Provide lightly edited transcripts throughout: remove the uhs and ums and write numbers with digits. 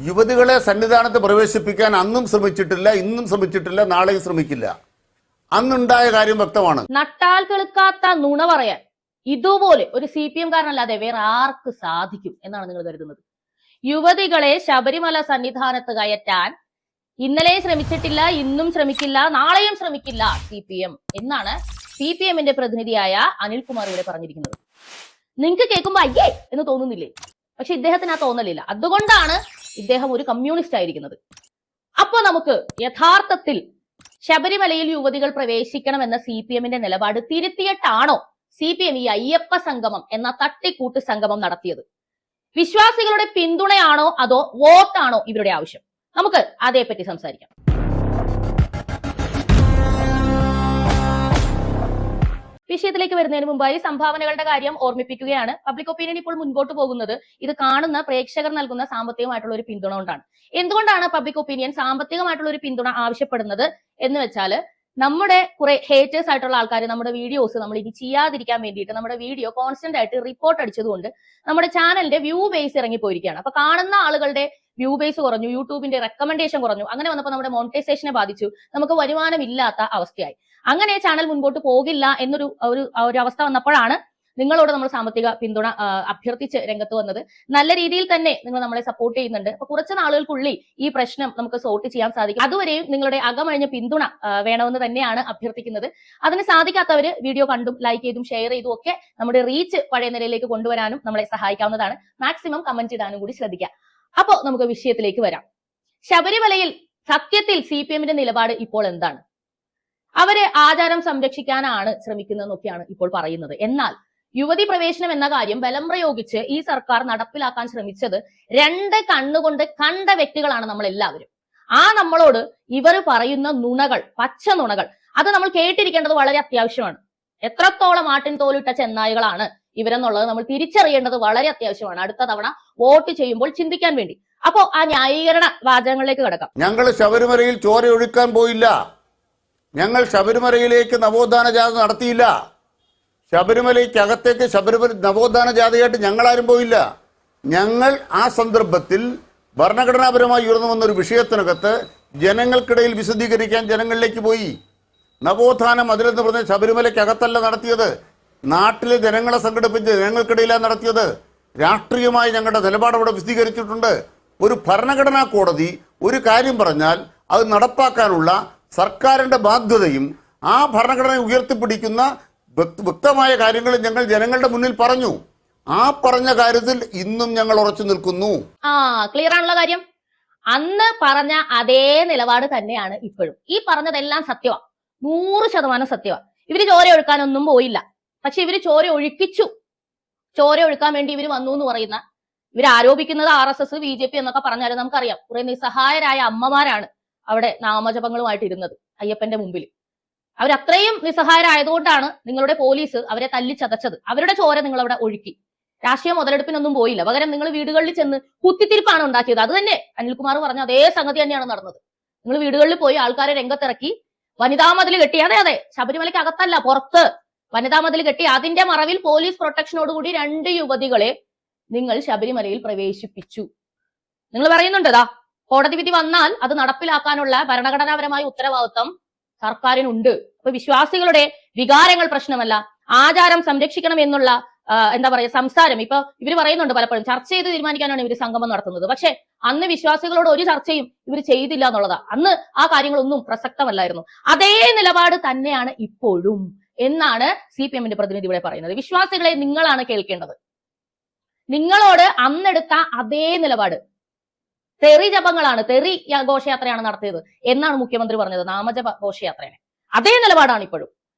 യുവതികളെ സന്നിധാനത്ത് പ്രവേശിപ്പിക്കാൻ അന്നും ശ്രമിച്ചിട്ടില്ല, ഇന്നും ശ്രമിച്ചിട്ടില്ല, നാളെയും ശ്രമിക്കില്ല. അന്നുണ്ടായ കാര്യം വ്യക്തമാണ്. നട്ടാൽ കേൾക്കാത്ത നുണ പറയാൻ ഇതുപോലെ ഒരു CPM കാരനല്ലാതെ വേറെ ആർക്ക് സാധിക്കും എന്നാണ് നിങ്ങൾ കരുതുന്നത്? യുവതികളെ ശബരിമല സന്നിധാനത്ത് കയറ്റാൻ ഇന്നലെയും ശ്രമിച്ചിട്ടില്ല, ഇന്നും ശ്രമിക്കില്ല, നാളെയും ശ്രമിക്കില്ല CPM എന്നാണ് CPM-ന്റെ പ്രതിനിധിയായ അനിൽകുമാർ ഇവിടെ പറഞ്ഞിരിക്കുന്നത്. നിങ്ങൾക്ക് കേൾക്കുമ്പോ അയ്യേ എന്ന് തോന്നുന്നില്ലേ? പക്ഷെ ഇദ്ദേഹത്തിന് ആ തോന്നലില്ല. അതുകൊണ്ടാണ് ഇദ്ദേഹം ഒരു കമ്മ്യൂണിസ്റ്റ് ആയിരിക്കുന്നത്. അപ്പൊ നമുക്ക് യഥാർത്ഥത്തിൽ ശബരിമലയിൽ യുവതികൾ പ്രവേശിക്കണമെന്ന CPM-ന്റെ നിലപാട് തിരുത്തിയിട്ടാണോ CPM ഈ അയ്യപ്പ സംഗമം എന്ന തട്ടിക്കൂട്ട് സംഗമം നടത്തിയത്? വിശ്വാസികളുടെ പിന്തുണയാണോ അതോ വോട്ടാണോ ഇവരുടെ ആവശ്യം? നമുക്ക് അതേപ്പറ്റി സംസാരിക്കാം. വിഷയത്തിലേക്ക് വരുന്നതിന് മുമ്പായി സംഭാവനകളുടെ കാര്യം ഓർമ്മിപ്പിക്കുകയാണ്. പബ്ലിക് ഒപ്പീനിയൻ ഇപ്പോൾ മുൻപോട്ട് പോകുന്നത് ഇത് കാണുന്ന പ്രേക്ഷകർ നൽകുന്ന സാമ്പത്തികമായിട്ടുള്ള ഒരു പിന്തുണ കൊണ്ടാണ്. എന്തുകൊണ്ടാണ് പബ്ലിക് ഒപ്പീനിയൻ സാമ്പത്തികമായിട്ടുള്ള ഒരു പിന്തുണ ആവശ്യപ്പെടുന്നത് എന്ന് വെച്ചാൽ, നമ്മുടെ കുറെ ഹേറ്റേഴ്സ് ആയിട്ടുള്ള ആൾക്കാർ നമ്മുടെ വീഡിയോസ് നമ്മൾ ഇനി ചെയ്യാതിരിക്കാൻ വേണ്ടിയിട്ട് നമ്മുടെ വീഡിയോ കോൺസ്റ്റന്റ് ആയിട്ട് റിപ്പോർട്ട് അടിച്ചതുകൊണ്ട് നമ്മുടെ ചാനലിന്റെ വ്യൂ ബേസ് ഇറങ്ങിപ്പോയിരിക്കുകയാണ്. അപ്പൊ കാണുന്ന ആളുകളുടെ വ്യൂ ബേസ് കുറഞ്ഞു, യൂട്യൂബിന്റെ റെക്കമെൻഡേഷൻ കുറഞ്ഞു. അങ്ങനെ വന്നപ്പോൾ നമ്മുടെ മോണിറ്റൈസേഷനെ ബാധിച്ചു, നമുക്ക് വരുമാനമില്ലാത്ത അവസ്ഥയായി. അങ്ങനെ ചാനൽ മുൻപോട്ട് പോകില്ല എന്നൊരു ഒരു അവസ്ഥ വന്നപ്പോഴാണ് നിങ്ങളോട് നമ്മൾ സാമ്പത്തിക പിന്തുണ അഭ്യർത്ഥിച്ച് രംഗത്ത് വന്നത്. നല്ല രീതിയിൽ തന്നെ നിങ്ങൾ നമ്മളെ സപ്പോർട്ട് ചെയ്യുന്നുണ്ട്. അപ്പൊ കുറച്ച് നാളുകൾക്കുള്ളിൽ ഈ പ്രശ്നം നമുക്ക് സോർട്ട് ചെയ്യാൻ സാധിക്കും. അതുവരെയും നിങ്ങളുടെ അകമഴിഞ്ഞ പിന്തുണ വേണമെന്ന് തന്നെയാണ് അഭ്യർത്ഥിക്കുന്നത്. അതിന് സാധിക്കാത്തവര് വീഡിയോ കണ്ടും ലൈക്ക് ചെയ്തും ഷെയർ ചെയ്തും ഒക്കെ നമ്മുടെ റീച്ച് പഴയ നിലയിലേക്ക് കൊണ്ടുവരാനും നമ്മളെ സഹായിക്കാവുന്നതാണ്. മാക്സിമം കമന്റ് ഇടാനും കൂടി ശ്രദ്ധിക്കുക. അപ്പോ നമുക്ക് വിഷയത്തിലേക്ക് വരാം. ശബരിമലയിൽ സത്യത്തിൽ CPM-ന്റെ നിലപാട് ഇപ്പോൾ എന്താണ്? അവര് ആചാരം സംരക്ഷിക്കാനാണ് ശ്രമിക്കുന്നതെന്നൊക്കെയാണ് ഇപ്പോൾ പറയുന്നത്. എന്നാൽ യുവതി പ്രവേശനം എന്ന കാര്യം ബലം പ്രയോഗിച്ച് ഈ സർക്കാർ നടപ്പിലാക്കാൻ ശ്രമിച്ചത് രണ്ട് കണ്ണുകൊണ്ട് കണ്ട വ്യക്തികളാണ് നമ്മൾ എല്ലാവരും. നമ്മളോട് ഇവർ പറയുന്ന നുണകൾ, പച്ച നുണകൾ, അത് നമ്മൾ കേട്ടിരിക്കേണ്ടത് വളരെ അത്യാവശ്യമാണ്. എത്രത്തോളം ആട്ടിൻ തോലിട്ട ചെന്നായികളാണ് ഇവരെന്നുള്ളത് നമ്മൾ തിരിച്ചറിയേണ്ടത് വളരെ അത്യാവശ്യമാണ്. അടുത്ത തവണ വോട്ട് ചെയ്യുമ്പോൾ ചിന്തിക്കാൻ വേണ്ടി. അപ്പോ ആ ന്യായീകരണ വാചകങ്ങളിലേക്ക് കിടക്കാം. ഞങ്ങൾ ശബരിമലയിൽ ചോര ഒഴുക്കാൻ പോയില്ല. ഞങ്ങൾ ശബരിമലയിലേക്ക് നവോത്ഥാന ജാഥ നടത്തിയില്ല. ശബരിമലയ്ക്കകത്തേക്ക് നവോത്ഥാന ജാഥയായിട്ട് ഞങ്ങളാരും പോയില്ല. ഞങ്ങൾ ആ സന്ദർഭത്തിൽ ഭരണഘടനാപരമായി ഉയർന്നു വന്നൊരു വിഷയത്തിനകത്ത് ജനങ്ങൾക്കിടയിൽ വിശദീകരിക്കാൻ ജനങ്ങളിലേക്ക് പോയി. നവോത്ഥാനം അതിലെന്ന് പറഞ്ഞ ശബരിമലയ്ക്കകത്തല്ല നടത്തിയത്, നാട്ടിലെ ജനങ്ങളെ സംഘടിപ്പിച്ച് ജനങ്ങൾക്കിടയിലാണ് നടത്തിയത്. രാഷ്ട്രീയമായി ഞങ്ങളുടെ നിലപാട് അവിടെ വിശദീകരിച്ചിട്ടുണ്ട്. ഒരു ഭരണഘടനാ കോടതി ഒരു കാര്യം പറഞ്ഞാൽ അത് നടപ്പാക്കാനുള്ള സർക്കാരിന്റെ ബാധ്യതയും ആ ഭരണഘടനയെ ഉയർത്തിപ്പിടിക്കുന്ന വ്യക്തമായ കാര്യങ്ങൾ ഞങ്ങൾ ജനങ്ങളുടെ മുന്നിൽ പറഞ്ഞു. ആ പറഞ്ഞ കാര്യത്തിൽ ഇന്നും ഞങ്ങൾ ഉറച്ചു നിൽക്കുന്നു. ക്ലിയർ ആണുള്ള കാര്യം. അന്ന് പറഞ്ഞ അതേ നിലപാട് തന്നെയാണ് ഇപ്പോഴും. ഈ പറഞ്ഞതെല്ലാം സത്യമാണ്, 100% സത്യമാണ്. ഇവര് ചോര ഒഴുക്കാനൊന്നും പോയില്ല. പക്ഷെ ഇവര് ചോര ഒഴുക്കിച്ചു. ചോര ഒഴുക്കാൻ വേണ്ടി ഇവര് വന്നു എന്ന് പറയുന്ന ഇവർ ആരോപിക്കുന്നത് RSS, BJP എന്നൊക്കെ പറഞ്ഞാലും നമുക്കറിയാം കുറെ നിസ്സഹായരായ അമ്മമാരാണ് അവിടെ നാമജപങ്ങളുമായിട്ട് ഇരുന്നത് അയ്യപ്പന്റെ മുമ്പിൽ. അവരത്രയും നിസ്സഹായരായതുകൊണ്ടാണ് നിങ്ങളുടെ പോലീസ് അവരെ തല്ലിച്ചതച്ചത്. അവരുടെ ചോര നിങ്ങളവിടെ ഒഴുക്കി. രാഷ്ട്രീയ മുതലെടുപ്പിനൊന്നും പോയില്ല. പകരം നിങ്ങൾ വീടുകളിൽ ചെന്ന് കുത്തിത്തിരിപ്പാണ് ഉണ്ടാക്കിയത്. അത് തന്നെ അനിൽകുമാർ പറഞ്ഞ അതേ സംഗതി തന്നെയാണ് നടന്നത്. നിങ്ങൾ വീടുകളിൽ പോയി ആൾക്കാരെ രംഗത്തിറക്കി വനിതാ മതിൽ കെട്ടി, അതെ ശബരിമലയ്ക്ക് അകത്തല്ല പുറത്ത് വനിതാ മതിൽ കെട്ടി, അതിന്റെ മറവിൽ പോലീസ് പ്രൊട്ടക്ഷനോടുകൂടി 2 യുവതികളെ നിങ്ങൾ ശബരിമലയിൽ പ്രവേശിപ്പിച്ചു. നിങ്ങൾ പറയുന്നുണ്ട് കോടതി വിധി വന്നാൽ അത് നടപ്പിലാക്കാനുള്ള ഭരണഘടനാപരമായ ഉത്തരവാദിത്വം സർക്കാരിനുണ്ട്. അപ്പൊ വിശ്വാസികളുടെ വികാരങ്ങൾ പ്രശ്നമല്ല, ആചാരം സംരക്ഷിക്കണം എന്നുള്ള സംസാരം ഇപ്പൊ ഇവര് പറയുന്നുണ്ട്. പലപ്പോഴും ചർച്ച ചെയ്ത് തീരുമാനിക്കാനാണ് ഇവര് സംഗമം നടത്തുന്നത്. പക്ഷെ അന്ന് വിശ്വാസികളോട് ഒരു ചർച്ചയും ഇവർ ചെയ്തില്ല എന്നുള്ളതാ. അന്ന് ആ കാര്യങ്ങളൊന്നും പ്രസക്തമല്ലായിരുന്നു. അതേ നിലപാട് തന്നെയാണ് ഇപ്പോഴും എന്നാണ് CPM-ന്റെ പ്രതിനിധി ഇവിടെ പറയുന്നത്. വിശ്വാസികളെ നിങ്ങളാണ് കേൾക്കേണ്ടത്. നിങ്ങളോട് അന്നെടുത്ത അതേ നിലപാട്, തെറി ജപങ്ങളാണ്, തെറി ഘോഷയാത്രയാണ് നടത്തിയത് എന്നാണ് മുഖ്യമന്ത്രി പറഞ്ഞത്. നാമജപ ഘോഷയാത്രയാണ്. അതേ നിലപാടാണ് ഇപ്പോഴും.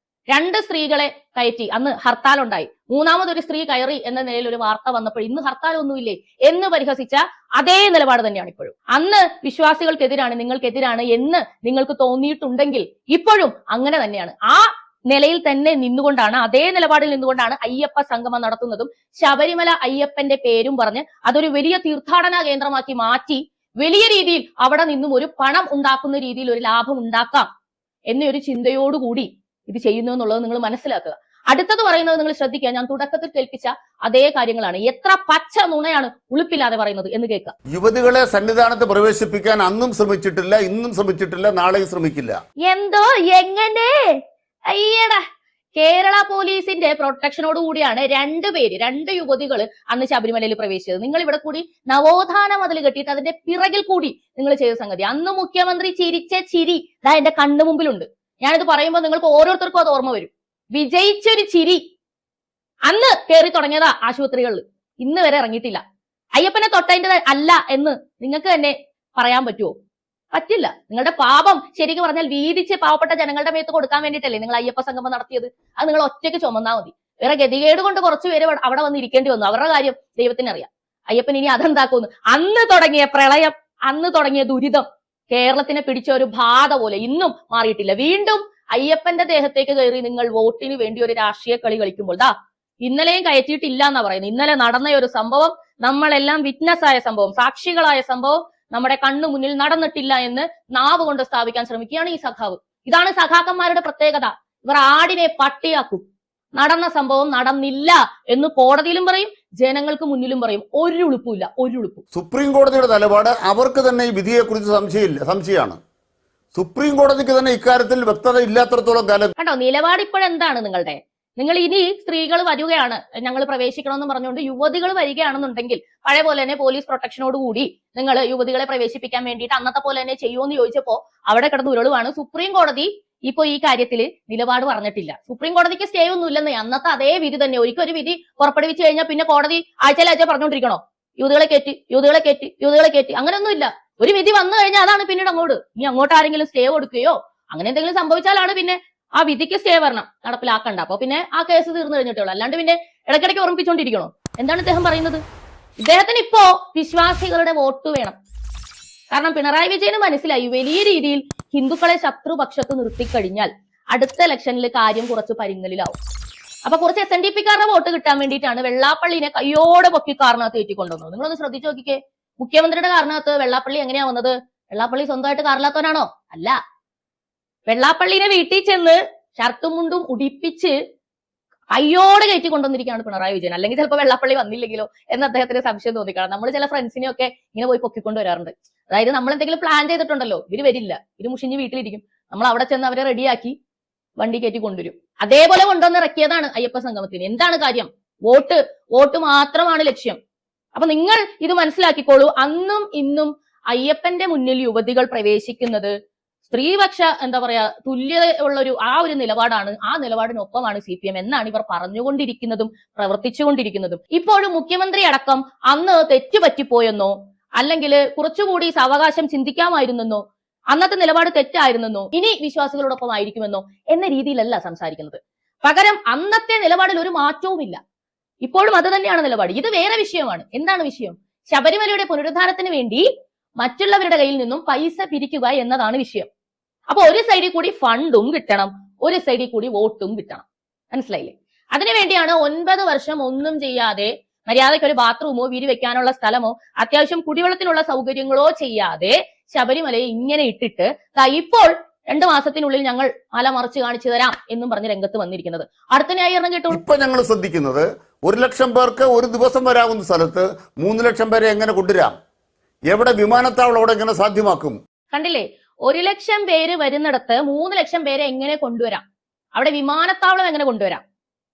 2 സ്ത്രീകളെ കയറ്റി, അന്ന് ഹർത്താൽ ഉണ്ടായി, 3ാമതൊരു സ്ത്രീ കയറി എന്ന നിലയിൽ ഒരു വാർത്ത വന്നപ്പോൾ ഇന്ന് ഹർത്താൽ ഒന്നുമില്ലേ എന്ന് പരിഹസിച്ച അതേ നിലപാട് തന്നെയാണ് ഇപ്പോഴും. അന്ന് വിശ്വാസികൾക്കെതിരാണ്, നിങ്ങൾക്കെതിരാണ് എന്ന് നിങ്ങൾക്ക് തോന്നിയിട്ടുണ്ടെങ്കിൽ ഇപ്പോഴും അങ്ങനെ തന്നെയാണ്. ആ നിലയിൽ തന്നെ നിന്നുകൊണ്ടാണ്, അതേ നിലപാടിൽ നിന്നുകൊണ്ടാണ് അയ്യപ്പ സംഗമം നടത്തുന്നതും ശബരിമല അയ്യപ്പന്റെ പേരും പറഞ്ഞ് അതൊരു വലിയ തീർത്ഥാടന കേന്ദ്രമാക്കി മാറ്റി വലിയ രീതിയിൽ അവിടെ നിന്നും ഒരു പണം ഉണ്ടാക്കുന്ന രീതിയിൽ ഒരു ലാഭം ഉണ്ടാക്കാം എന്നൊരു ചിന്തയോടുകൂടി ഇത് ചെയ്യുന്നു എന്നുള്ളത് നിങ്ങൾ മനസ്സിലാക്കുക. അടുത്തത് പറയുന്നത് നിങ്ങൾ ശ്രദ്ധിക്കുക, ഞാൻ തുടക്കത്തിൽ കേൾപ്പിച്ച അതേ കാര്യങ്ങളാണ്. എത്ര പച്ച നുണയാണ് ഉളുപ്പില്ലാതെ പറയുന്നത് എന്ന് കേൾക്കുക. യുവതികളെ സന്നിധാനത്ത് പ്രവേശിപ്പിക്കാൻ അന്നും ശ്രമിച്ചിട്ടില്ല, ഇന്നും ശ്രമിച്ചിട്ടില്ല, നാളെയും ശ്രമിക്കില്ല. എന്തോ എങ്ങനെ? അയ്യടാ, കേരള പോലീസിന്റെ പ്രൊട്ടക്ഷനോട് കൂടിയാണ് രണ്ട് യുവതികൾ അന്ന് ശബരിമലയിൽ പ്രവേശിച്ചത്. നിങ്ങൾ ഇവിടെ കൂടി നവോത്ഥാന മതിൽ കെട്ടിയിട്ട് അതിന്റെ പിറകിൽ കൂടി നിങ്ങൾ ചെയ്ത സംഗതി. അന്ന് മുഖ്യമന്ത്രി ചിരിച്ച ചിരി ദാ എന്റെ കണ്ണു മുമ്പിലുണ്ട്. ഞാനിത് പറയുമ്പോൾ നിങ്ങൾക്ക് ഓരോരുത്തർക്കും അത് ഓർമ്മ വരും. വിജയിച്ചൊരു ചിരി അന്ന് കയറി തുടങ്ങിയതാ ആശുപത്രികളിൽ, ഇന്ന് വരെ ഇറങ്ങിയിട്ടില്ല. അയ്യപ്പനെ തൊട്ടതിന്റെ അല്ല എന്ന് നിങ്ങൾക്ക് തന്നെ പറയാൻ പറ്റുമോ? പറ്റില്ല. നിങ്ങളുടെ പാപം ശരിക്കും പറഞ്ഞാൽ വീതിച്ച് പാവപ്പെട്ട ജനങ്ങളുടെ മേത്ത് കൊടുക്കാൻ വേണ്ടിയിട്ടല്ലേ നിങ്ങൾ അയ്യപ്പ സംഗമം നടത്തിയത്? അത് നിങ്ങൾ ഒറ്റയ്ക്ക് ചുമന്നാ മതി. വേറെ ഗതികേട് കൊണ്ട് കുറച്ചു പേര് അവിടെ വന്ന് ഇരിക്കേണ്ടി വന്നു. അവരുടെ കാര്യം ദൈവത്തിന് അറിയാം. അയ്യപ്പൻ ഇനി അതെന്താക്കുന്നു? അന്ന് തുടങ്ങിയ പ്രളയം, അന്ന് തുടങ്ങിയ ദുരിതം കേരളത്തിനെ പിടിച്ച ഒരു ബാധ പോലെ ഇന്നും മാറിയിട്ടില്ല. വീണ്ടും അയ്യപ്പന്റെ ദേഹത്തേക്ക് കയറി നിങ്ങൾ വോട്ടിന് വേണ്ടി ഒരു രാഷ്ട്രീയ കളി കളിക്കുമ്പോൾ ദാ ഇന്നലെയും കയറ്റിയിട്ടില്ല എന്നാ പറയുന്നത്. ഇന്നലെ നടന്ന ഒരു സംഭവം, നമ്മളെല്ലാം വിറ്റ്നസ് ആയ സംഭവം, സാക്ഷികളായ സംഭവം നമ്മുടെ കണ്ണു മുന്നിൽ നടന്നിട്ടില്ല എന്ന് നാവ് കൊണ്ട് സ്ഥാപിക്കാൻ ശ്രമിക്കുകയാണ് ഈ സഖാവ്. ഇതാണ് സഖാക്കന്മാരുടെ പ്രത്യേകത. ഇവർ ആടിനെ പട്ടിയാക്കും. നടന്ന സംഭവം നടന്നില്ല എന്ന് കോടതിയിലും പറയും, ജനങ്ങൾക്ക് മുന്നിലും പറയും. ഒരു ഉളുപ്പില്ല, ഒരു ഉളുപ്പും. സുപ്രീം കോടതിയുടെ നിലപാട് അവർക്ക് തന്നെ ഈ വിധിയെക്കുറിച്ച് സംശയമാണ്. സുപ്രീം കോടതിക്ക് തന്നെ ഇക്കാര്യത്തിൽ വ്യക്തത ഇല്ലാത്തടത്തോളം കാലം. കണ്ടോ നിലപാട് ഇപ്പോഴെന്താണ് നിങ്ങളുടെ? നിങ്ങൾ ഇനി സ്ത്രീകൾ വരികയാണ്, ഞങ്ങൾ പ്രവേശിക്കണമെന്ന് പറഞ്ഞുകൊണ്ട് യുവതികൾ വരികയാണെന്നുണ്ടെങ്കിൽ പഴയ പോലെ തന്നെ പോലീസ് പ്രൊട്ടക്ഷനോട് കൂടി നിങ്ങൾ യുവതികളെ പ്രവേശിപ്പിക്കാൻ വേണ്ടിയിട്ട് അന്നത്തെ പോലെ തന്നെ ചെയ്യുമെന്ന് ചോദിച്ചപ്പോ അവിടെ കിടന്ന് ഉരുളുവാണ്. സുപ്രീം കോടതി ഇപ്പൊ ഈ കാര്യത്തിൽ നിലപാട് പറഞ്ഞിട്ടില്ല. സുപ്രീം കോടതിക്ക് സ്റ്റേ ഒന്നും ഇല്ലെന്നേ. അന്നത്തെ അതേ വിധി തന്നെ. ഒരിക്കൽ വിധി പുറപ്പെടുവിച്ചു കഴിഞ്ഞാൽ പിന്നെ കോടതി ആഴ്ച പറഞ്ഞുകൊണ്ടിരിക്കണോ യുവതികളെ കയറ്റി? അങ്ങനെയൊന്നുമില്ല. ഒരു വിധി വന്നു കഴിഞ്ഞാൽ അതാണ് പിന്നീട് അങ്ങോട്ട്. ഇനി അങ്ങോട്ട് ആരെങ്കിലും സ്റ്റേ കൊടുക്കുകയോ അങ്ങനെ എന്തെങ്കിലും സംഭവിച്ചാലാണ് പിന്നെ ആ വിധിക്ക് സ്റ്റേ വരണം, നടപ്പിലാക്കണ്ട. അപ്പൊ പിന്നെ ആ കേസ് തീർന്നു കഴിഞ്ഞിട്ടുള്ളൂ. അല്ലാണ്ട് പിന്നെ ഇടയ്ക്കിടയ്ക്ക് ഓർമ്മിപ്പിച്ചുകൊണ്ടിരിക്കണോ? എന്താണ് ഇദ്ദേഹം പറയുന്നത്? ഇദ്ദേഹത്തിന് ഇപ്പോ വിശ്വാസികളുടെ വോട്ട് വേണം. കാരണം പിണറായി വിജയന് മനസ്സിലായി വലിയ രീതിയിൽ ഹിന്ദുക്കളെ ശത്രുപക്ഷത്ത് നിർത്തിക്കഴിഞ്ഞാൽ അടുത്ത ഇലക്ഷനിൽ കാര്യം കുറച്ച് പരിങ്ങലിലാവും. അപ്പൊ കുറച്ച് SNDP-കാരുടെ വോട്ട് കിട്ടാൻ വേണ്ടിയിട്ടാണ് വെള്ളാപ്പള്ളിനെ കയ്യോടെ പൊക്കി കാറിനകത്ത് കയറ്റിക്കൊണ്ടുവന്നത്. നിങ്ങളൊന്ന് ശ്രദ്ധിച്ചു നോക്കിക്കേ. മുഖ്യമന്ത്രിയുടെ കാറിനകത്ത് വെള്ളാപ്പള്ളി എങ്ങനെയാ വന്നത്? വെള്ളാപ്പള്ളി സ്വന്തമായിട്ട് കാറില്ലാത്തവനാണോ? അല്ല. വെള്ളാപ്പള്ളിനെ വീട്ടിൽ ചെന്ന് ഷർട്ടും മുണ്ടും ഉടിപ്പിച്ച് അയ്യോടെ കയറ്റി കൊണ്ടുവന്നിരിക്കുകയാണ് പിണറായി വിജയൻ. അല്ലെങ്കിൽ ചിലപ്പോൾ വെള്ളാപ്പള്ളി വന്നില്ലെങ്കിലോ എന്ന് അദ്ദേഹത്തിന് സംശയം തോന്നിക്കണം. നമ്മൾ ചില ഫ്രണ്ട്സിനെയൊക്കെ ഇങ്ങനെ പോയി പൊക്കിക്കൊണ്ട് വരാറുണ്ട്. അതായത് നമ്മൾ എന്തെങ്കിലും പ്ലാൻ ചെയ്തിട്ടുണ്ടല്ലോ, ഇവര് വരില്ല, ഇവര് മുഷിഞ്ഞ് വീട്ടിലിരിക്കും, നമ്മൾ അവിടെ ചെന്ന് അവരെ റെഡിയാക്കി വണ്ടി കയറ്റി കൊണ്ടുവരും. അതേപോലെ കൊണ്ടുവന്ന് ഇറക്കിയതാണ് അയ്യപ്പ സംഗമത്തിന്. എന്താണ് കാര്യം? വോട്ട് മാത്രമാണ് ലക്ഷ്യം. അപ്പൊ നിങ്ങൾ ഇത് മനസ്സിലാക്കിക്കോളൂ. അന്നും ഇന്നും അയ്യപ്പന്റെ മുന്നിൽ യുവതികൾ പ്രവേശിക്കുന്നത് സ്ത്രീപക്ഷ എന്താ പറയാ തുല്യത ഉള്ള ആ ഒരു നിലപാടാണ്. ആ നിലപാടിനൊപ്പമാണ് CPM എന്നാണ് ഇവർ പറഞ്ഞുകൊണ്ടിരിക്കുന്നതും പ്രവർത്തിച്ചുകൊണ്ടിരിക്കുന്നതും. ഇപ്പോഴും മുഖ്യമന്ത്രി അടക്കം അന്ന് തെറ്റുപറ്റിപ്പോയെന്നോ അല്ലെങ്കിൽ കുറച്ചുകൂടി സാവകാശം ചിന്തിക്കാമായിരുന്നെന്നോ അന്നത്തെ നിലപാട് തെറ്റായിരുന്നെന്നോ ഇനി വിശ്വാസികളോടൊപ്പം ആയിരിക്കുമെന്നോ എന്ന രീതിയിലല്ല സംസാരിക്കുന്നത്. പകരം അന്നത്തെ നിലപാടിൽ ഒരു മാറ്റവുമില്ല. ഇപ്പോഴും അത് തന്നെയാണ് നിലപാട്. ഇത് വേറെ വിഷയമാണ്. എന്താണ് വിഷയം? ശബരിമലയുടെ പുനരുദ്ധാരണത്തിന് വേണ്ടി മറ്റുള്ളവരുടെ കയ്യിൽ നിന്നും പൈസ പിരിക്കുക എന്നതാണ് വിഷയം. അപ്പൊ ഒരു സൈഡിൽ കൂടി ഫണ്ടും കിട്ടണം, ഒരു സൈഡിൽ കൂടി വോട്ടും കിട്ടണം. മനസ്സിലായില്ലേ? അതിനുവേണ്ടിയാണ് 9 വർഷം ഒന്നും ചെയ്യാതെ മര്യാദയ്ക്ക് ഒരു ബാത്റൂമോ വീരി വെക്കാനുള്ള സ്ഥലമോ അത്യാവശ്യം കുടിവെള്ളത്തിനുള്ള സൗകര്യങ്ങളോ ചെയ്യാതെ ശബരിമലയെ ഇങ്ങനെ ഇട്ടിട്ട് ഇപ്പോൾ 2 മാസത്തിനുള്ളിൽ ഞങ്ങൾ മല മറിച്ച് കാണിച്ചു തരാം എന്നും പറഞ്ഞ് രംഗത്ത് വന്നിരിക്കുന്നത്. അടുത്ത ന്യായീകരണം കേട്ടോ. ഇപ്പൊ ഞങ്ങൾ ശ്രദ്ധിക്കുന്നത് 1 ലക്ഷം പേർക്ക് ഒരു ദിവസം വരാവുന്ന സ്ഥലത്ത് 3 ലക്ഷം പേരെ എങ്ങനെ കൊണ്ടുവരാം? എവിടെ വിമാനത്താവളം അവിടെ എങ്ങനെ സാധ്യമാക്കും? കണ്ടില്ലേ? 1 ലക്ഷം പേര് വരുന്നിടത്ത് 3 ലക്ഷം പേരെ എങ്ങനെ കൊണ്ടുവരാം? അവിടെ വിമാനത്താവളം എങ്ങനെ കൊണ്ടുവരാം?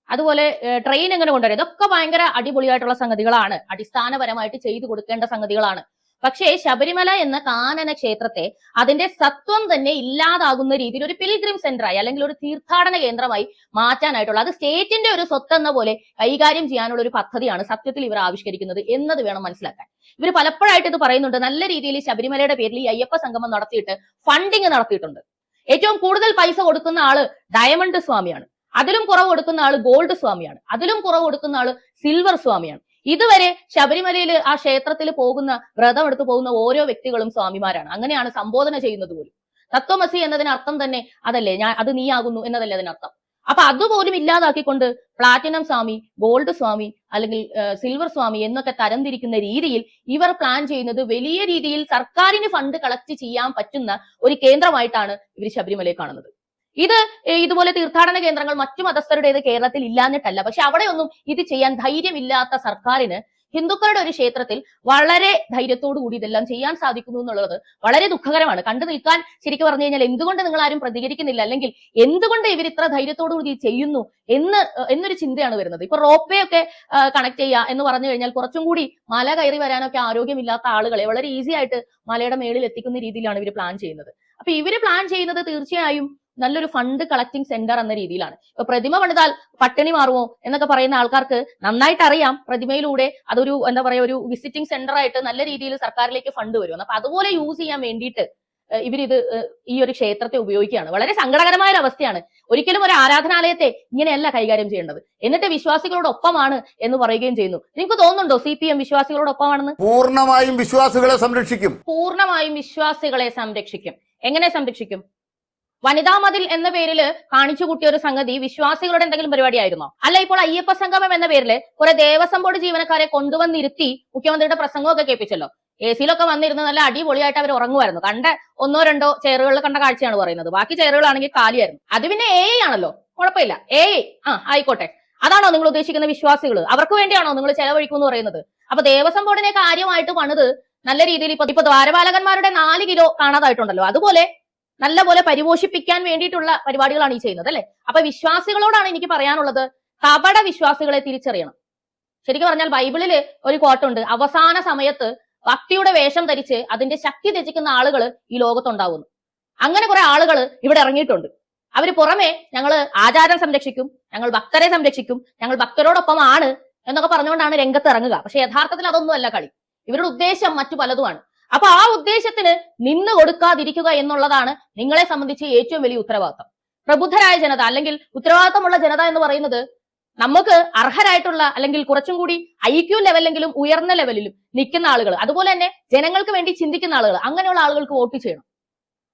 അതുപോലെ ട്രെയിൻ എങ്ങനെ കൊണ്ടുവരാം? ഇതൊക്കെ ഭയങ്കര അടിപൊളിയായിട്ടുള്ള സംഗതികളാണ്, അടിസ്ഥാനപരമായിട്ട് ചെയ്തു കൊടുക്കേണ്ട സംഗതികളാണ്. പക്ഷേ ശബരിമല എന്ന കാനന ക്ഷേത്രത്തെ അതിന്റെ സത്വം തന്നെ ഇല്ലാതാകുന്ന രീതിയിൽ ഒരു പിൽഗ്രിം സെന്ററായി അല്ലെങ്കിൽ ഒരു തീർത്ഥാടന കേന്ദ്രമായി മാറ്റാനായിട്ടുള്ള, അത് സ്റ്റേറ്റിന്റെ ഒരു സ്വത്തെന്ന പോലെ കൈകാര്യം ചെയ്യാനുള്ള ഒരു പദ്ധതിയാണ് സത്യത്തിൽ ഇവർ ആവിഷ്കരിക്കുന്നത് എന്നത് വേണം മനസ്സിലാക്കാൻ. ഇവർ പലപ്പോഴായിട്ട് ഇത് പറയുന്നുണ്ട്. നല്ല രീതിയിൽ ശബരിമലയുടെ പേരിൽ ഈ അയ്യപ്പ സംഗമം നടത്തിയിട്ട് ഫണ്ടിങ് നടത്തിയിട്ടുണ്ട്. ഏറ്റവും കൂടുതൽ പൈസ കൊടുക്കുന്ന ആള് ഡയമണ്ട് സ്വാമിയാണ്, അതിലും കുറവ് കൊടുക്കുന്ന ആള് ഗോൾഡ് സ്വാമിയാണ്, അതിലും കുറവ് കൊടുക്കുന്ന ആള് സിൽവർ സ്വാമിയാണ്. ഇതുവരെ ശബരിമലയിൽ ആ ക്ഷേത്രത്തിൽ പോകുന്ന വ്രതം എടുത്തു പോകുന്ന ഓരോ വ്യക്തികളും സ്വാമിമാരാണ്. അങ്ങനെയാണ് സംബോധന ചെയ്യുന്നത് പോലും. തത്വമസി എന്നതിന് അർത്ഥം തന്നെ അതല്ലേ, അത് നീയാകുന്നു എന്നതല്ലേ അതിനർത്ഥം. അപ്പൊ അതുപോലും ഇല്ലാതാക്കിക്കൊണ്ട് പ്ലാറ്റിനം സ്വാമി, ഗോൾഡ് സ്വാമി അല്ലെങ്കിൽ സിൽവർ സ്വാമി എന്നൊക്കെ തരംതിരിക്കുന്ന രീതിയിൽ ഇവർ പ്ലാൻ ചെയ്യുന്നത് വലിയ രീതിയിൽ സർക്കാരിന് ഫണ്ട് കളക്ട് ചെയ്യാൻ പറ്റുന്ന ഒരു കേന്ദ്രമായിട്ടാണ് ഇവർ ശബരിമലയെ കാണുന്നത്. ഇത് ഇതുപോലെ തീർത്ഥാടന കേന്ദ്രങ്ങൾ മറ്റു മതസ്ഥരുടേത് കേരളത്തിൽ ഇല്ലാഞ്ഞിട്ടല്ല. പക്ഷെ അവിടെയൊന്നും ഇത് ചെയ്യാൻ ധൈര്യമില്ലാത്ത സർക്കാരിന് ഹിന്ദുക്കളുടെ ഒരു ക്ഷേത്രത്തിൽ വളരെ ധൈര്യത്തോടു കൂടി ഇതെല്ലാം ചെയ്യാൻ സാധിക്കുന്നു എന്നുള്ളത് വളരെ ദുഃഖകരമാണ്. കണ്ടു നിൽക്കാൻ ശരിക്കും പറഞ്ഞു കഴിഞ്ഞാൽ എന്തുകൊണ്ട് നിങ്ങൾ ആരും പ്രതികരിക്കുന്നില്ല, അല്ലെങ്കിൽ എന്തുകൊണ്ട് ഇവർ ഇത്ര ധൈര്യത്തോടു കൂടി ചെയ്യുന്നു എന്നൊരു ചിന്തയാണ് വരുന്നത്. ഇപ്പൊ റോപ്പ് വേ ഒക്കെ കണക്ട് ചെയ്യുക എന്ന് പറഞ്ഞു കഴിഞ്ഞാൽ കുറച്ചും കൂടി മല കയറി വരാനൊക്കെ ആരോഗ്യമില്ലാത്ത ആളുകളെ വളരെ ഈസി ആയിട്ട് മലയുടെ മേളിൽ എത്തിക്കുന്ന രീതിയിലാണ് ഇവർ പ്ലാൻ ചെയ്യുന്നത്. അപ്പൊ ഇവര് പ്ലാൻ ചെയ്യുന്നത് തീർച്ചയായും നല്ലൊരു ഫണ്ട് കളക്ടിങ് സെന്റർ എന്ന രീതിയിലാണ്. ഇപ്പൊ പ്രതിമ പണിതാൽ പട്ടിണി മാറുമോ എന്നൊക്കെ പറയുന്ന ആൾക്കാർക്ക് നന്നായിട്ട് അറിയാം പ്രതിമയിലൂടെ അതൊരു എന്താ പറയാ ഒരു വിസിറ്റിംഗ് സെന്റർ ആയിട്ട് നല്ല രീതിയിൽ സർക്കാരിലേക്ക് ഫണ്ട് വരും. അപ്പൊ അതുപോലെ യൂസ് ചെയ്യാൻ വേണ്ടിയിട്ട് ഇവരിത് ഈ ഒരു ക്ഷേത്രത്തെ ഉപയോഗിക്കുകയാണ്. വളരെ സങ്കടകരമായ ഒരു അവസ്ഥയാണ്. ഒരിക്കലും ഒരു ആരാധനാലയത്തെ ഇങ്ങനെയല്ല കൈകാര്യം ചെയ്യേണ്ടത്. എന്നിട്ട് വിശ്വാസികളോടൊപ്പമാണ് എന്ന് പറയുകയും ചെയ്യുന്നു. നിങ്ങൾക്ക് തോന്നുന്നുണ്ടോ CPM വിശ്വാസികളോടൊപ്പമാണെന്ന്? പൂർണ്ണമായും വിശ്വാസികളെ സംരക്ഷിക്കും. പൂർണ്ണമായും വിശ്വാസികളെ സംരക്ഷിക്കും. എങ്ങനെ സംരക്ഷിക്കും? വനിതാ മതിൽ എന്ന പേരില് കാണിച്ചു കൂട്ടിയ ഒരു സംഗതി വിശ്വാസികളുടെ എന്തെങ്കിലും പരിപാടിയായിരുന്നോ? അല്ല, ഇപ്പോൾ അയ്യപ്പ സംഗമം എന്ന പേരില് കുറെ ദേവസ്വം ബോർഡ് ജീവനക്കാരെ കൊണ്ടുവന്നിരുത്തി മുഖ്യമന്ത്രിയുടെ പ്രസംഗമൊക്കെ കേൾപ്പിച്ചല്ലോ. AC-ലൊക്കെ വന്നിരുന്ന് നല്ല അടിപൊളിയായിട്ട് അവർ ഉറങ്ങുമായിരുന്നു. കണ്ട 1-2 ചെയറുകളിൽ കണ്ട കാഴ്ചയാണ് പറയുന്നത്. ബാക്കി ചെയറുകളാണെങ്കിൽ കാലിയായിരുന്നു. അത് പിന്നെ AI ആണല്ലോ, കുഴപ്പമില്ല. AI ആയിക്കോട്ടെ. അതാണോ നിങ്ങൾ ഉദ്ദേശിക്കുന്ന വിശ്വാസികൾ? അവർക്ക് വേണ്ടിയാണോ നിങ്ങൾ ചെലവഴിക്കും പറയുന്നത്? അപ്പൊ ദേവസ്വം ബോർഡിനെ കാര്യമായിട്ട് പണിത് നല്ല രീതിയിൽ ഇപ്പൊ ദ്വാരപാലകന്മാരുടെ 4 കിലോ കാണാതായിട്ടുണ്ടല്ലോ, അതുപോലെ നല്ലപോലെ പരിപോഷിപ്പിക്കാൻ വേണ്ടിയിട്ടുള്ള പരിപാടികളാണ് ഈ ചെയ്യുന്നത് അല്ലെ? അപ്പൊ വിശ്വാസികളോടാണ് എനിക്ക് പറയാനുള്ളത്, കപട വിശ്വാസികളെ തിരിച്ചറിയണം. ശരിക്കും പറഞ്ഞാൽ ബൈബിളില് ഒരു കോട്ടുണ്ട്, അവസാന സമയത്ത് ഭക്തിയുടെ വേഷം ധരിച്ച് അതിന്റെ ശക്തി ത്യജിക്കുന്ന ആളുകൾ ഈ ലോകത്തുണ്ടാവുന്നു. അങ്ങനെ കുറെ ആളുകൾ ഇവിടെ ഇറങ്ങിയിട്ടുണ്ട്. അവര് പുറമെ ഞങ്ങൾ ആചാരം സംരക്ഷിക്കും, ഞങ്ങൾ ഭക്തരെ സംരക്ഷിക്കും, ഞങ്ങൾ ഭക്തരോടൊപ്പമാണ് എന്നൊക്കെ പറഞ്ഞുകൊണ്ടാണ് രംഗത്ത് ഇറങ്ങുക. പക്ഷെ യഥാർത്ഥത്തിൽ അതൊന്നുമല്ല കളി. ഇവരുടെ ഉദ്ദേശം മറ്റു പലതുമാണ്. അപ്പൊ ആ ഉദ്ദേശത്തിന് നിന്ന് കൊടുക്കാതിരിക്കുക എന്നുള്ളതാണ് നിങ്ങളെ സംബന്ധിച്ച് ഏറ്റവും വലിയ ഉത്തരവാദിത്തം. പ്രബുദ്ധരായ ജനത അല്ലെങ്കിൽ ഉത്തരവാദിത്തമുള്ള ജനത എന്ന് പറയുന്നത് നമുക്ക് അർഹരായിട്ടുള്ള അല്ലെങ്കിൽ കുറച്ചും കൂടി IQ ലെവലെങ്കിലും ഉയർന്ന ലെവലിലും നിൽക്കുന്ന ആളുകൾ, അതുപോലെ തന്നെ ജനങ്ങൾക്ക് വേണ്ടി ചിന്തിക്കുന്ന ആളുകൾ, അങ്ങനെയുള്ള ആളുകൾക്ക് വോട്ട് ചെയ്യണം.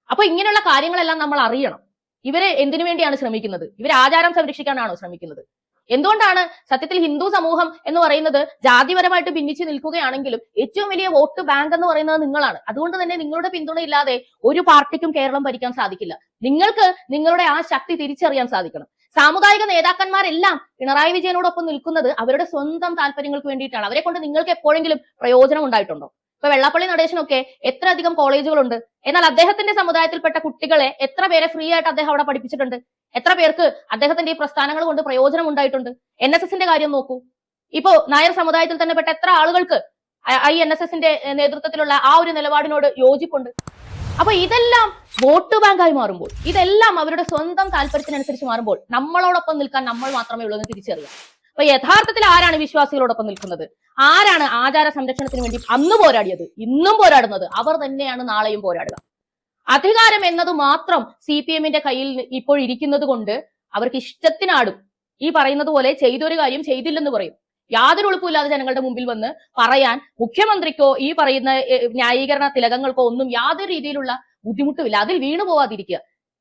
അപ്പൊ ഇങ്ങനെയുള്ള കാര്യങ്ങളെല്ലാം നമ്മൾ അറിയണം. ഇവര് എന്തിനു വേണ്ടിയാണ് ശ്രമിക്കുന്നത്? ഇവർ ആചാരം സംരക്ഷിക്കാനാണോ ശ്രമിക്കുന്നത്? എന്തുകൊണ്ടാണ് സത്യത്തിൽ ഹിന്ദു സമൂഹം എന്ന് പറയുന്നത് ജാതിപരമായിട്ട് ഭിന്നിച്ചു നിൽക്കുകയാണെങ്കിലും ഏറ്റവും വലിയ വോട്ട് ബാങ്ക് എന്ന് പറയുന്നത് നിങ്ങളാണ്. അതുകൊണ്ട് തന്നെ നിങ്ങളുടെ പിന്തുണയില്ലാതെ ഒരു പാർട്ടിക്കും കേരളം ഭരിക്കാൻ സാധിക്കില്ല. നിങ്ങൾക്ക് നിങ്ങളുടെ ആ ശക്തി തിരിച്ചറിയാൻ സാധിക്കണം. സാമുദായിക നേതാക്കന്മാരെല്ലാം പിണറായി വിജയനോടൊപ്പം നിൽക്കുന്നത് അവരുടെ സ്വന്തം താല്പര്യങ്ങൾക്ക് വേണ്ടിയിട്ടാണ്. അവരെ കൊണ്ട് നിങ്ങൾക്ക് എപ്പോഴെങ്കിലും പ്രയോജനം ഉണ്ടായിട്ടുണ്ടോ? ഇപ്പൊ വെള്ളാപ്പള്ളി നടേശനൊക്കെ എത്ര അധികം കോളേജുകളുണ്ട്, എന്നാൽ അദ്ദേഹത്തിന്റെ സമുദായത്തിൽപ്പെട്ട കുട്ടികളെ എത്ര പേരെ ഫ്രീ ആയിട്ട് അദ്ദേഹം അവിടെ പഠിപ്പിച്ചിട്ടുണ്ട്? എത്ര പേർക്ക് അദ്ദേഹത്തിന്റെ ഈ പ്രസ്ഥാനങ്ങൾ കൊണ്ട് പ്രയോജനം ഉണ്ടായിട്ടുണ്ട്? NSSന്റെ കാര്യം നോക്കൂ. ഇപ്പോ നായർ സമുദായത്തിൽ തന്നെ പെട്ട എത്ര ആളുകൾക്ക് NSSന്റെ നേതൃത്വത്തിലുള്ള ആ ഒരു നിലപാടിനോട് യോജിപ്പുണ്ട്. അപ്പൊ ഇതെല്ലാം വോട്ട് ബാങ്കായി മാറുമ്പോൾ, ഇതെല്ലാം അവരുടെ സ്വന്തം താല്പര്യത്തിനനുസരിച്ച് മാറുമ്പോൾ നമ്മളോടൊപ്പം നിൽക്കാൻ നമ്മൾ മാത്രമേ ഉള്ളൂ എന്ന് തിരിച്ചറിയാം. അപ്പൊ യഥാർത്ഥത്തിൽ ആരാണ് വിശ്വാസികളോടൊപ്പം നിൽക്കുന്നത്? ആരാണ് ആചാര സംരക്ഷണത്തിന് വേണ്ടി അന്ന് പോരാടിയത്, ഇന്നും പോരാടുന്നത്? അവർ തന്നെയാണ് നാളെയും പോരാടുക. അധികാരം എന്നത് മാത്രം CPMന്റെ കയ്യിൽ ഇപ്പോൾ ഇരിക്കുന്നത് കൊണ്ട് അവർക്ക് ഇഷ്ടത്തിനാടും. ഈ പറയുന്നത് പോലെ ചെയ്തൊരു കാര്യം ചെയ്തില്ലെന്ന് പറയും. യാതൊരു ഉളുപ്പില്ലാതെ ജനങ്ങളുടെ മുമ്പിൽ വന്ന് പറയാൻ മുഖ്യമന്ത്രിക്കോ ഈ പറയുന്ന ന്യായീകരണ തിലകങ്ങൾക്കോ ഒന്നും യാതൊരു രീതിയിലുള്ള ബുദ്ധിമുട്ടുമില്ല. അതിൽ വീണു പോവാതിരിക്കുക.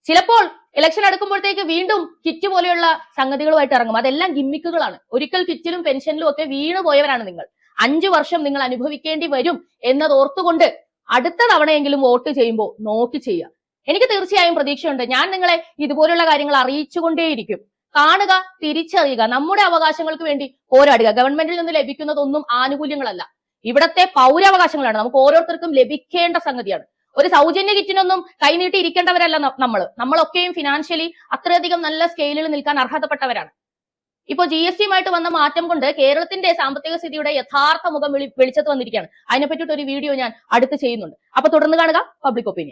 ചിലപ്പോൾ ഇലക്ഷൻ അടുക്കുമ്പോഴത്തേക്ക് വീണ്ടും കിറ്റ് പോലെയുള്ള സംഗതികളുമായിട്ട് ഇറങ്ങും. അതെല്ലാം ഗിമ്മിക്കുകളാണ്. ഒരിക്കൽ കിറ്റിലും പെൻഷനിലും ഒക്കെ വീണു പോയവരാണ് നിങ്ങൾ. 5 വർഷം നിങ്ങൾ അനുഭവിക്കേണ്ടി വരും എന്നത് ഓർത്തുകൊണ്ട് അടുത്ത തവണയെങ്കിലും വോട്ട് ചെയ്യുമ്പോൾ നോക്കി ചെയ്യുക. എനിക്ക് തീർച്ചയായും പ്രതീക്ഷയുണ്ട്. ഞാൻ നിങ്ങളെ ഇതുപോലുള്ള കാര്യങ്ങൾ അറിയിച്ചുകൊണ്ടേയിരിക്കും. കാണുക, തിരിച്ചറിയുക, നമ്മുടെ അവകാശങ്ങൾക്ക് വേണ്ടി പോരാടുക. ഗവൺമെന്റിൽ നിന്ന് ലഭിക്കുന്നതൊന്നും ആനുകൂല്യങ്ങളല്ല, ഇവിടത്തെ പൗരാവകാശങ്ങളാണ്. നമുക്ക് ഓരോരുത്തർക്കും ലഭിക്കേണ്ട സംഗതിയാണ്. ഒരു സൗജന്യ കിറ്റിനൊന്നും കൈനീട്ടി ഇരിക്കേണ്ടവരല്ല നമ്മളൊക്കെയും ഫിനാൻഷ്യലി അത്രയധികം നല്ല സ്കെയിലിൽ നിൽക്കാൻ അർഹതപ്പെട്ടവരാണ്. ഇപ്പൊ GSTയുമായിട്ട് വന്ന മാറ്റം കൊണ്ട് കേരളത്തിന്റെ സാമ്പത്തിക സ്ഥിതിയുടെ യഥാർത്ഥ മുഖം വെളിച്ചത്ത് വന്നിരിക്കുകയാണ്. അതിനെപ്പറ്റിയിട്ട് ഒരു വീഡിയോ ഞാൻ അടുത്ത് ചെയ്യുന്നുണ്ട്. അപ്പൊ തുടർന്ന് കാണുക പബ്ലിക് ഒപ്പീനിയൻ.